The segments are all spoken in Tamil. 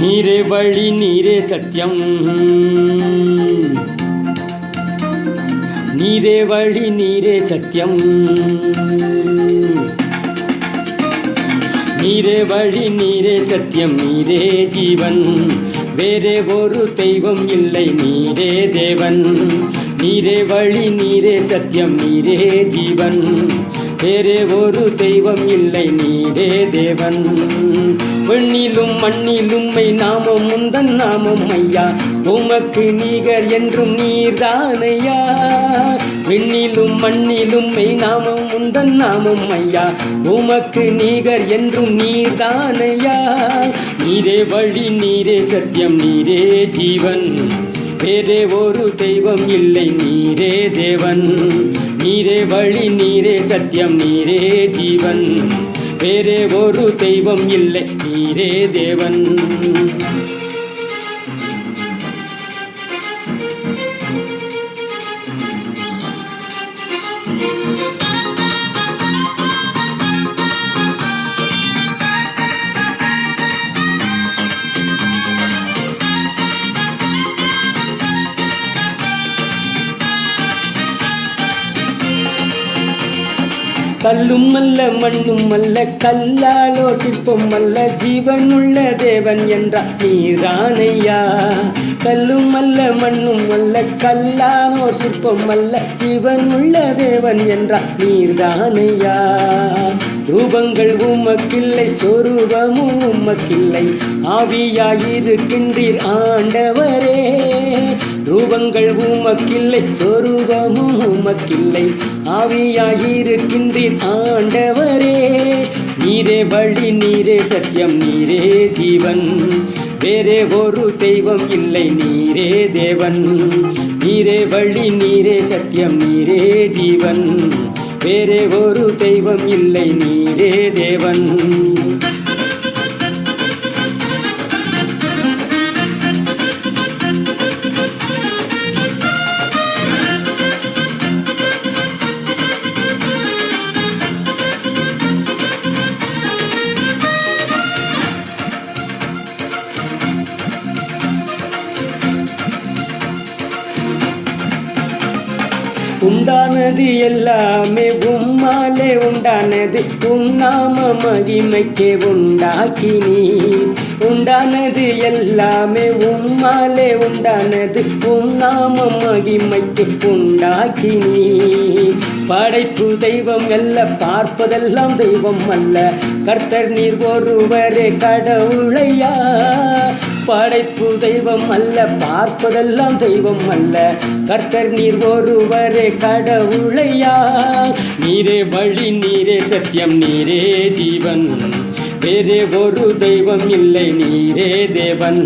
நீரே வழி நீரே சத்தியம், நீரே வழி நீரே சத்தியம், நீரே வழி நீரே சத்தியம், நீரே ஜீவன், வேறே ஒரு தெய்வம் இல்லை, நீரே தேவன். நீரே வழி நீரே சத்தியம், நீரே ஜீவன், வேறே ஒரு தெய்வம் இல்லை, நீரே தேவன். விண்ணிலும் மண்ணிலும் நாமம் முந்தன் நாமம் ஐயா, உமக்கு நீகர் என்றும் நீர்தானையா. விண்ணிலும் மண்ணிலும் நாமம் முந்தன் நாமம் ஐயா, உமக்கு நீகர் என்றும் நீர்தானையா. நீரே வழி நீரே சத்தியம், நீரே ஜீவன், வேறே ஒரு தெய்வம் இல்லை, நீரே தேவன். நீரே வழி நீரே சத்தியம், நீரே ஜீவன், வேறே ஒரு தெய்வம் இல்லை, நீரே தேவன். கல்லும் அல்ல மண்ணும் அல்ல, கல்லாலோ சிற்பம் அல்ல, ஜீவனுள்ள தேவன் என்றார் நீரானையா. கல்லும் அல்ல மண்ணும் அல்ல, கல்லாலோ சிற்பம் அல்ல, ஜீவனுள்ள தேவன் என்றார் நீர்தானையா. ரூபங்கள் உமக்கில்லை, சொரூபமும் உமக்கில்லை, ஆவியாயிருக்கின்றீர் ஆண்டவரே. ரூபங்கள் உமக்கில்லை, சொரூபமும் உமக்கில்லை, ஆவியாயிருக்கின்றீர் ஆண்டவரே. நீரே வழி நீரே சத்தியம், நீரே ஜீவன், வேறே ஒரு தெய்வம் இல்லை, நீரே தேவன். நீரே வழி நீரே சத்தியம், நீரே ஜீவன், வேறே ஒரு தெய்வம் இல்லை, நீரே தேவன். உண்டானது எல்லாமே உம்மாலே உண்டானது, உம் நாம மகிமைக்கே உண்டாக்கினீர். உண்டானது எல்லாமே உம்மாலே உண்டானது, உம் நாம மகிமைக்கே உண்டாக்கினீர். படைப்பு தெய்வம் அல்ல, பார்ப்பதெல்லாம் தெய்வம் அல்ல, கர்த்தர் நீர் ஒருவரே கடவுளையா. படைப்பு தெய்வம் அல்ல, பார்ப்பதெல்லாம் தெய்வம் அல்ல, கர்த்தர் நீர் ஒருவரே கடவுளையா. நீரே வழி நீரே சத்தியம், நீரே ஜீவன், வேறே ஒரு தெய்வம் இல்லை, நீரே தேவன்.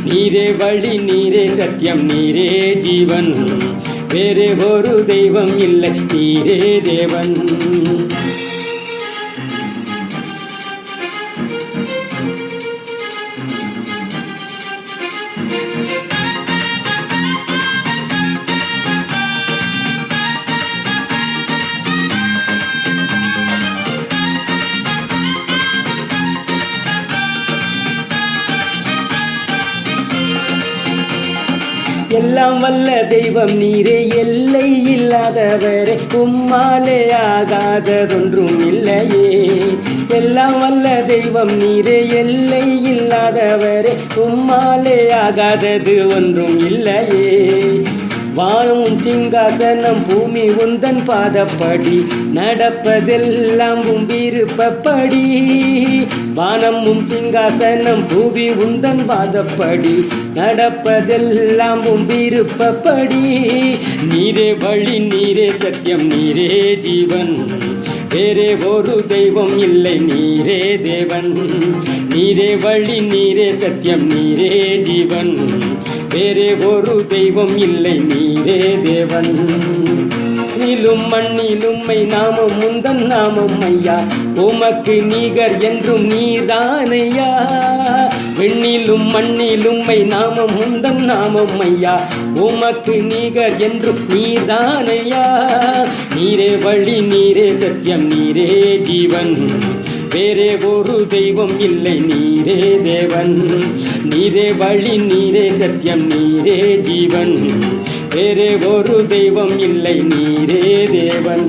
நீரே வழி நீரே சத்தியம், நீரே ஜீவன், வேறே ஒரு தெய்வம் இல்லை, நீரே தேவன். எல்லாம் வல்ல தெய்வம் நீரே, எல்லை இல்லாதவரே, உம்மாலே ஆகாததொன்றும் இல்லையே. எல்லாம் வல்ல தெய்வம் நீரே, எல்லை இல்லாதவரே, உம்மாலே ஆகாதது ஒன்றும் இல்லையே. வானமும் சிங்காசனம் பூமி உந்தன் பாதப்படி, நடப்பதெல்லாம் உம் விருப்பப்படி. வானமும் சிங்காசனம் பூமி உந்தன் பாதப்படி, நடப்பதெல்லாம் உம் விருப்பப்படி. நீரே வழி நீரே சத்தியம், நீரே ஜீவன், வேறே ஒரு தெய்வம் இல்லை, நீரே தேவன். நீரே வழி நீரே சத்தியம், நீரே ஜீவன், வேறே ஒரு தெய்வம் இல்லை, நீரே தேவன். விண்ணிலும் மண்ணிலும் நாமம் முந்தன் நாமம் ஐயா, உமக்கு நீகர் என்றும் நீதானையா. விண்ணிலும் மண்ணிலும் நாமம் முந்தன் நாமம் ஐயா, உமக்கு நீகர் என்றும் நீதானையா. நீரே வழி நீரே சத்தியம் நீரே ஜீவன், வேறே ஒரு தெய்வம் இல்லை, நீரே தேவன். நீரே வழி, நீரே சத்தியம், நீரே ஜீவன். வேறே ஒரு தெய்வம் இல்லை, நீரே தேவன்.